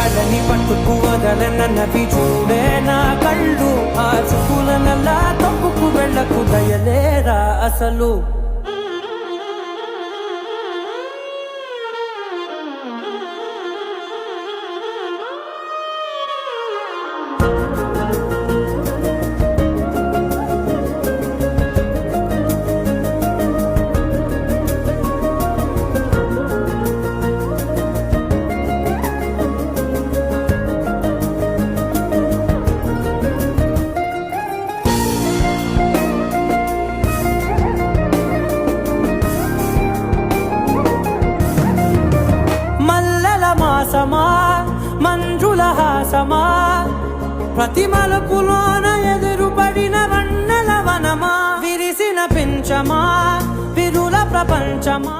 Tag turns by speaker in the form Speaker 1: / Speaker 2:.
Speaker 1: కళ్ళని పట్టుకు వదలనన్నవి చూడే నా కళ్ళు ఆ చూపులనల్లా తప్పుకు వెళ్ళకు దయలేరా అసలు మాసమా మంజుల హాసమా ప్రతి మలుపులోన ఎదురుపడిన వన్నెల వనమా విరిసిన పెంచమా విరుల ప్రపంచమా